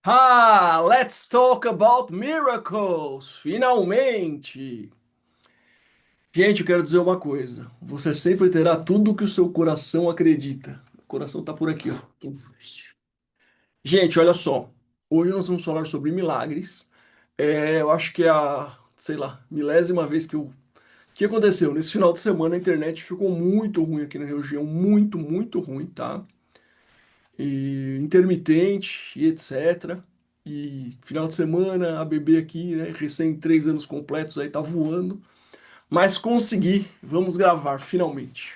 Let's talk about miracles! Finalmente! Gente, eu quero dizer uma coisa. Você sempre terá tudo o que o seu coração acredita. O coração tá por aqui, ó. Gente, olha só. Hoje nós vamos falar sobre milagres. Eu acho que é a, sei lá, milésima vez que eu... O que aconteceu? Nesse final de semana a internet ficou muito ruim aqui na região. Muito, muito ruim, tá? E intermitente e etc. E final de semana, a bebê aqui, né, recém 3 anos completos, aí tá voando. Mas consegui, vamos gravar finalmente.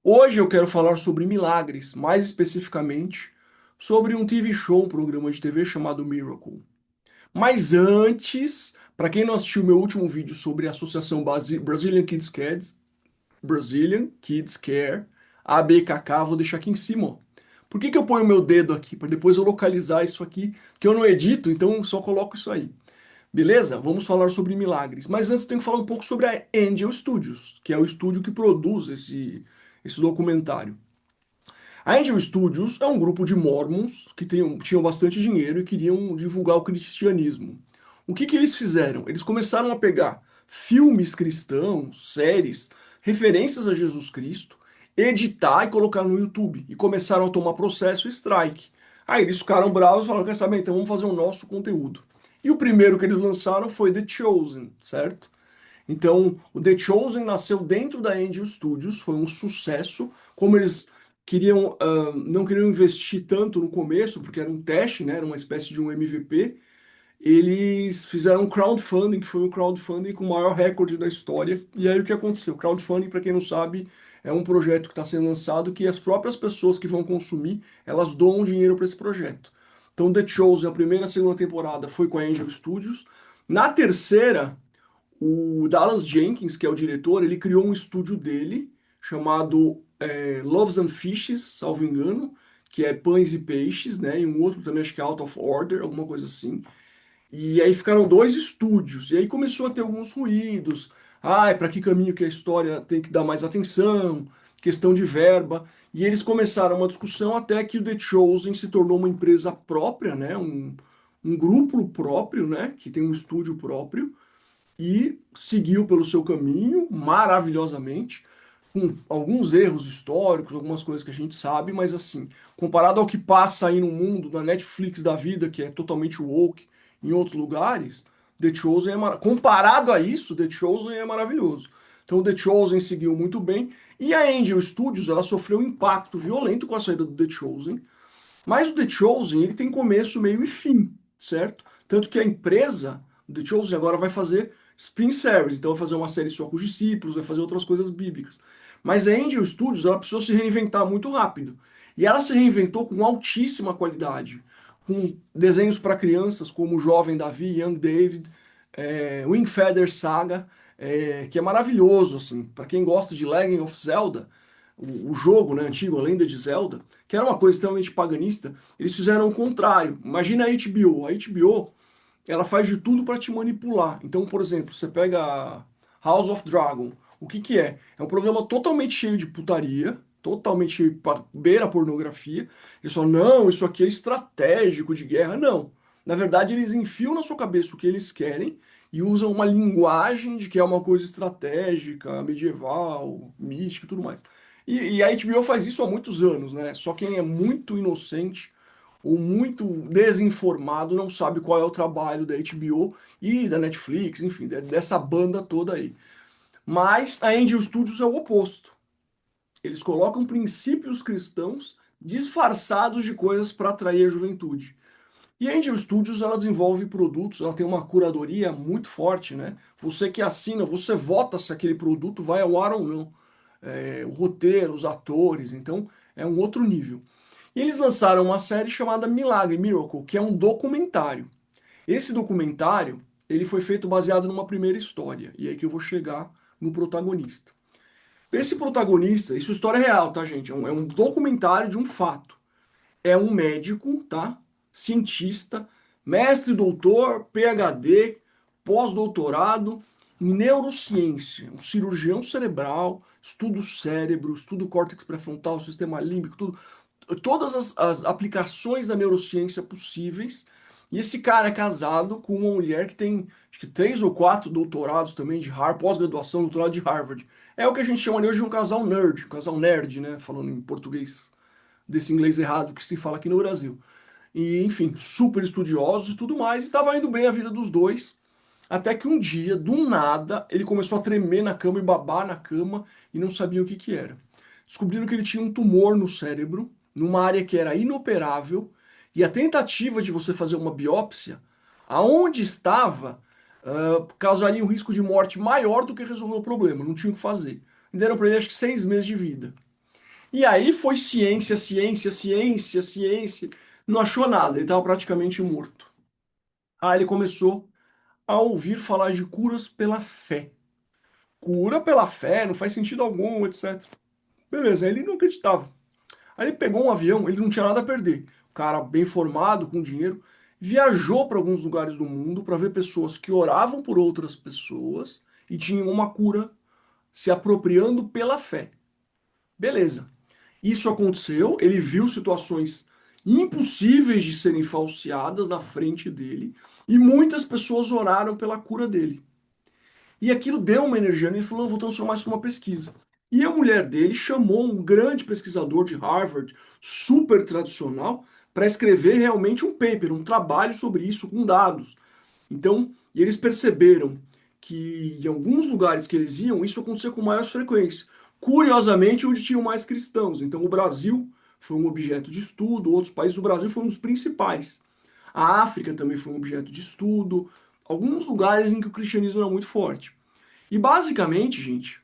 Hoje eu quero falar sobre milagres, mais especificamente sobre um TV show, um programa de TV chamado Miracle. Mas antes, para quem não assistiu meu último vídeo sobre a Associação Brazilian Kids Care, ABKK, vou deixar aqui em cima, ó. Por que que eu ponho meu dedo aqui? Para depois eu localizar isso aqui, que eu não edito, então eu só coloco isso aí. Beleza? Vamos falar sobre milagres. Mas antes eu tenho que falar um pouco sobre a Angel Studios, que é o estúdio que produz esse documentário. A Angel Studios é um grupo de mormons que tinham bastante dinheiro e queriam divulgar o cristianismo. O que que eles fizeram? Eles começaram a pegar filmes cristãos, séries, referências a Jesus Cristo, editar e colocar no YouTube. E começaram a tomar processo e strike. Aí eles ficaram bravos e falaram: quer saber? Então vamos fazer o nosso conteúdo. E o primeiro que eles lançaram foi The Chosen, certo? Então, o The Chosen nasceu dentro da Angel Studios, foi um sucesso. Como eles não queriam investir tanto no começo, porque era um teste, né? Era uma espécie de um MVP. Eles fizeram um crowdfunding, que foi o crowdfunding com o maior recorde da história. E aí o que aconteceu? Crowdfunding, para quem não sabe, é um projeto que está sendo lançado que as próprias pessoas que vão consumir, elas doam dinheiro para esse projeto. Então, The Chosen, a primeira e a segunda temporada foi com a Angel Studios. Na terceira, o Dallas Jenkins, que é o diretor, ele criou um estúdio dele chamado Loaves and Fishes, salvo engano, que é Pães e Peixes, né? E um outro também, acho que é Out of Order, alguma coisa assim. E aí ficaram dois estúdios, e aí começou a ter alguns ruídos. Ah, para que caminho que a história tem que dar mais atenção, questão de verba. E eles começaram uma discussão até que o The Chosen se tornou uma empresa própria, né? Um grupo próprio, né? Que tem um estúdio próprio e seguiu pelo seu caminho maravilhosamente, com alguns erros históricos, algumas coisas que a gente sabe, mas assim, comparado ao que passa aí no mundo, na Netflix da vida, que é totalmente woke, em outros lugares, The Chosen comparado a isso, The Chosen é maravilhoso. Então, The Chosen seguiu muito bem, e a Angel Studios, ela sofreu um impacto violento com a saída do The Chosen, mas o The Chosen, ele tem começo, meio e fim, certo? Tanto que a empresa, o The Chosen, agora vai fazer spin series, então vai fazer uma série só com os discípulos, vai fazer outras coisas bíblicas. Mas a Angel Studios, ela precisou se reinventar muito rápido. E ela se reinventou com altíssima qualidade, com desenhos para crianças como Jovem Davi, Young David, Wingfeather Saga, que é maravilhoso, assim, para quem gosta de Legend of Zelda, o jogo, né, antigo, a Lenda de Zelda, que era uma coisa extremamente paganista, eles fizeram o contrário. Imagina a HBO. A HBO, ela faz de tudo para te manipular. Então, por exemplo, você pega House of Dragon. O que que é? É um programa totalmente cheio de putaria, totalmente cheio de beira a pornografia. Eles falam, não, isso aqui é estratégico de guerra. Não. Na verdade, eles enfiam na sua cabeça o que eles querem e usam uma linguagem de que é uma coisa estratégica, medieval, mística e tudo mais. E a HBO faz isso há muitos anos, né? Só quem é muito inocente ou muito desinformado não sabe qual é o trabalho da HBO e da Netflix, enfim, dessa banda toda aí. Mas a Angel Studios é o oposto. Eles colocam princípios cristãos disfarçados de coisas para atrair a juventude. E a Angel Studios, ela desenvolve produtos, ela tem uma curadoria muito forte, né? Você que assina, você vota se aquele produto vai ao ar ou não. O roteiro, os atores, então é um outro nível. E eles lançaram uma série chamada Milagre, Miracle, que é um documentário. Esse documentário, ele foi feito baseado numa primeira história, e é aí que eu vou chegar no protagonista. Esse protagonista, isso é história real, tá, gente? É um documentário de um fato. É um médico, tá? Cientista, mestre, doutor, PhD, pós-doutorado em neurociência, um cirurgião cerebral, estuda o cérebro, estuda o córtex pré-frontal, sistema límbico, tudo, todas as aplicações da neurociência possíveis. E esse cara é casado com uma mulher que tem, acho que 3 ou 4 doutorados também de Harvard, pós-graduação, doutorado de Harvard. É o que a gente chama hoje de um casal nerd, um casal nerd, né? Falando em português, desse inglês errado que se fala aqui no Brasil. E, enfim, super estudiosos e tudo mais. E estava indo bem a vida dos dois. Até que um dia, do nada, ele começou a tremer na cama e babar na cama e não sabia o que que era. Descobriram que ele tinha um tumor no cérebro, numa área que era inoperável, e a tentativa de você fazer uma biópsia, aonde estava, causaria um risco de morte maior do que resolver o problema. Não tinha o que fazer. E deram para ele acho que 6 meses de vida. E aí foi ciência, ciência, ciência, ciência. Não achou nada, ele estava praticamente morto. Aí ele começou a ouvir falar de curas pela fé. Cura pela fé, não faz sentido algum, etc. Beleza, aí ele não acreditava. Aí ele pegou um avião, ele não tinha nada a perder. O cara bem formado, com dinheiro, viajou para alguns lugares do mundo para ver pessoas que oravam por outras pessoas e tinham uma cura se apropriando pela fé. Beleza. Isso aconteceu, ele viu situações impossíveis de serem falseadas na frente dele e muitas pessoas oraram pela cura dele. E aquilo deu uma energia nele e falou: "Não, vou transformar isso numa pesquisa." E a mulher dele chamou um grande pesquisador de Harvard, super tradicional, para escrever realmente um paper, um trabalho sobre isso com dados. Então, e eles perceberam que em alguns lugares que eles iam, isso acontecia com maior frequência. Curiosamente, onde tinham mais cristãos. Então, o Brasil foi um objeto de estudo, outros países, o Brasil foi um dos principais. A África também foi um objeto de estudo, alguns lugares em que o cristianismo era muito forte. E basicamente, gente,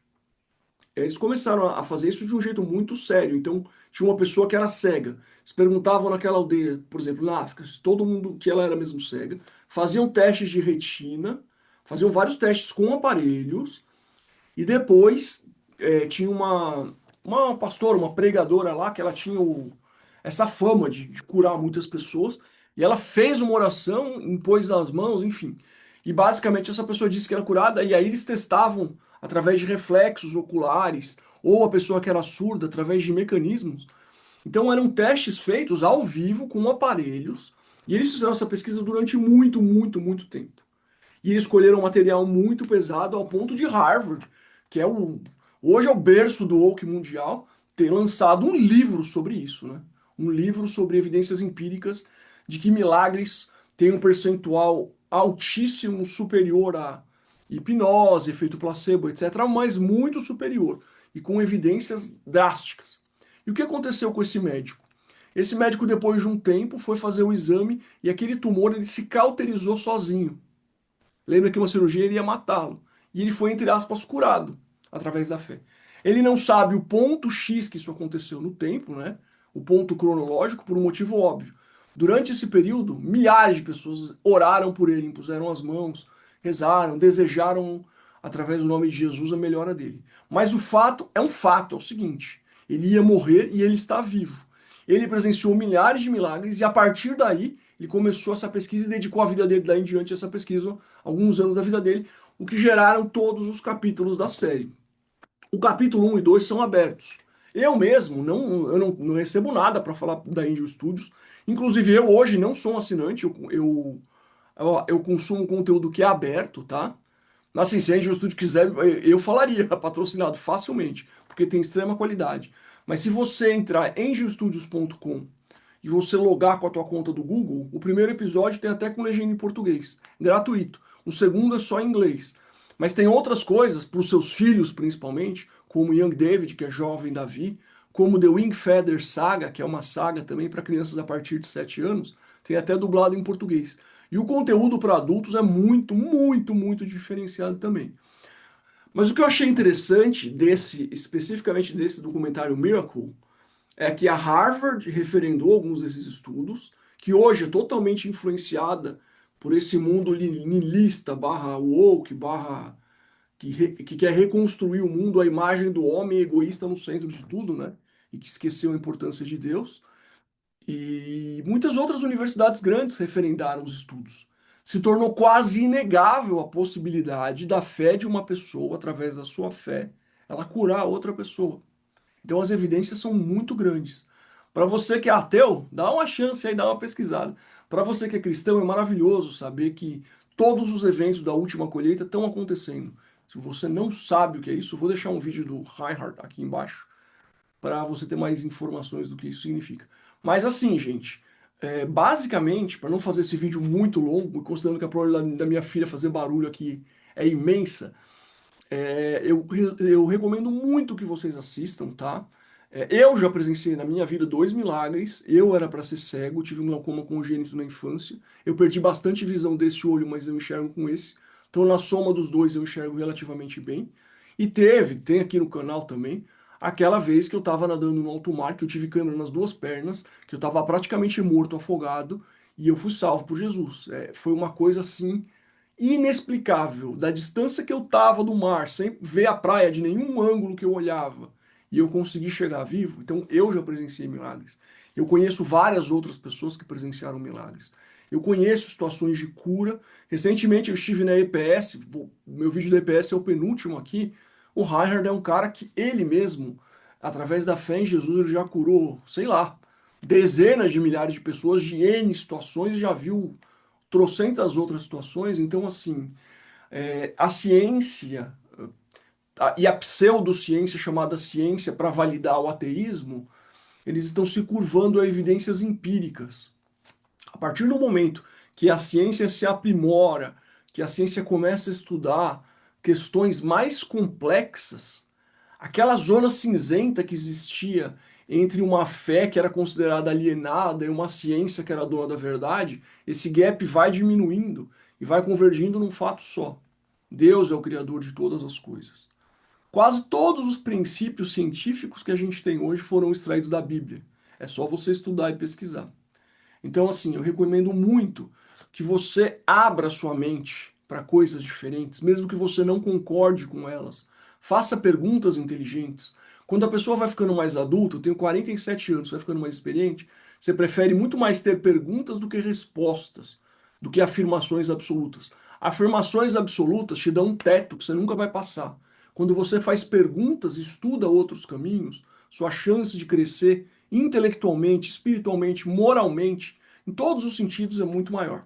eles começaram a fazer isso de um jeito muito sério. Então, tinha uma pessoa que era cega. Eles perguntavam naquela aldeia, por exemplo, na África, se todo mundo que ela era mesmo cega, faziam testes de retina, faziam vários testes com aparelhos, e depois tinha uma pastora, uma pregadora lá, que ela tinha essa fama de curar muitas pessoas, e ela fez uma oração, impôs as mãos, enfim. E basicamente essa pessoa disse que era curada, e aí eles testavam através de reflexos oculares, ou a pessoa que era surda através de mecanismos. Então eram testes feitos ao vivo com aparelhos, e eles fizeram essa pesquisa durante muito, muito, muito tempo. E eles escolheram um material muito pesado ao ponto de Harvard, que é hoje é o berço do woke mundial, ter lançado um livro sobre isso, né? Um livro sobre evidências empíricas de que milagres têm um percentual altíssimo superior a hipnose, efeito placebo, etc., mas muito superior e com evidências drásticas. E o que aconteceu com esse médico? Esse médico, depois de um tempo, foi fazer o exame e aquele tumor ele se cauterizou sozinho. Lembra que uma cirurgia iria matá-lo. E ele foi, entre aspas, curado através da fé. Ele não sabe o ponto X que isso aconteceu no tempo, né? O ponto cronológico, por um motivo óbvio. Durante esse período, milhares de pessoas oraram por ele, impuseram as mãos, rezaram, desejaram, através do nome de Jesus, a melhora dele. Mas o fato é um fato, é o seguinte: ele ia morrer e ele está vivo. Ele presenciou milhares de milagres e a partir daí ele começou essa pesquisa e dedicou a vida dele daí em diante a essa pesquisa, alguns anos da vida dele, o que geraram todos os capítulos da série. O capítulo 1 e 2 são abertos. Eu mesmo não recebo nada para falar da Angel Studios. Inclusive, eu hoje não sou um assinante, eu consumo conteúdo que é aberto, tá? Assim, se a Angel Studio quiser, eu falaria patrocinado facilmente, porque tem extrema qualidade. Mas se você entrar em angelstudios.com e você logar com a tua conta do Google, o primeiro episódio tem até com legenda em português, gratuito. O segundo é só em inglês. Mas tem outras coisas, para os seus filhos principalmente, como Young David, que é jovem Davi, como The Wingfeather Saga, que é uma saga também para crianças a partir de 7 anos, tem até dublado em português. E o conteúdo para adultos é muito, muito, muito diferenciado também. Mas o que eu achei interessante especificamente desse documentário Miracle, é que a Harvard referendou alguns desses estudos, que hoje é totalmente influenciada por esse mundo niilista, barra woke, barra que quer reconstruir o mundo à imagem do homem egoísta no centro de tudo, né? E que esqueceu a importância de Deus. E muitas outras universidades grandes referendaram os estudos. Se tornou quase inegável a possibilidade da fé de uma pessoa, através da sua fé, ela curar outra pessoa. Então as evidências são muito grandes. Para você que é ateu, dá uma chance aí, dá uma pesquisada. Para você que é cristão, é maravilhoso saber que todos os eventos da última colheita estão acontecendo. Se você não sabe o que é isso, eu vou deixar um vídeo do Reinhard aqui embaixo para você ter mais informações do que isso significa. Mas assim, gente, basicamente, para não fazer esse vídeo muito longo, e considerando que a probabilidade da minha filha fazer barulho aqui é imensa, eu recomendo muito que vocês assistam, tá? Eu já presenciei na minha vida dois milagres. Eu era para ser cego, tive um glaucoma congênito na infância. Eu perdi bastante visão desse olho, mas eu enxergo com esse. Então, na soma dos dois, eu enxergo relativamente bem. E tem aqui no canal também, aquela vez que eu estava nadando no alto mar, que eu tive câmera nas duas pernas, que eu estava praticamente morto, afogado, e eu fui salvo por Jesus. Foi uma coisa assim inexplicável, da distância que eu tava do mar, sem ver a praia de nenhum ângulo que eu olhava, e eu consegui chegar vivo. Então eu já presenciei milagres. Eu conheço várias outras pessoas que presenciaram milagres. Eu conheço situações de cura. Recentemente eu estive na EPS, meu vídeo da EPS é o penúltimo aqui. O Reinhard é um cara que ele mesmo, através da fé em Jesus, ele já curou, sei lá, dezenas de milhares de pessoas de N situações, e já viu trocentas outras situações. Então, assim, a ciência e a pseudociência chamada ciência para validar o ateísmo, eles estão se curvando a evidências empíricas. A partir do momento que a ciência se aprimora, que a ciência começa a estudar questões mais complexas, aquela zona cinzenta que existia entre uma fé que era considerada alienada e uma ciência que era dona da verdade, esse gap vai diminuindo e vai convergindo num fato só. Deus é o criador de todas as coisas. Quase todos os princípios científicos que a gente tem hoje foram extraídos da Bíblia. É só você estudar e pesquisar. Então, assim, eu recomendo muito que você abra sua mente para coisas diferentes, mesmo que você não concorde com elas. Faça perguntas inteligentes. Quando a pessoa vai ficando mais adulta, eu tenho 47 anos, vai ficando mais experiente, você prefere muito mais ter perguntas do que respostas, do que afirmações absolutas. Afirmações absolutas te dão um teto que você nunca vai passar. Quando você faz perguntas, estuda outros caminhos, sua chance de crescer intelectualmente, espiritualmente, moralmente, em todos os sentidos é muito maior.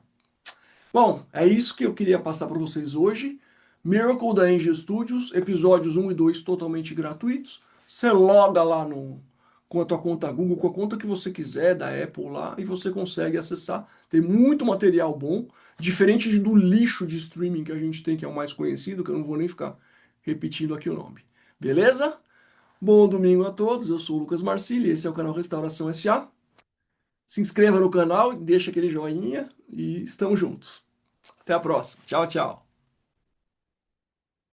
Bom, é isso que eu queria passar para vocês hoje. Miracle da Angel Studios, episódios 1 e 2 totalmente gratuitos. Você loga lá no, com a tua conta Google, com a conta que você quiser, da Apple lá, e você consegue acessar. Tem muito material bom, diferente do lixo de streaming que a gente tem, que é o mais conhecido, que eu não vou nem ficar repetindo aqui o nome. Beleza? Bom domingo a todos, eu sou o Lucas Marcilli, esse é o canal Restauração SA. Se inscreva no canal, deixa aquele joinha e estamos juntos. Até a próxima. Tchau, tchau.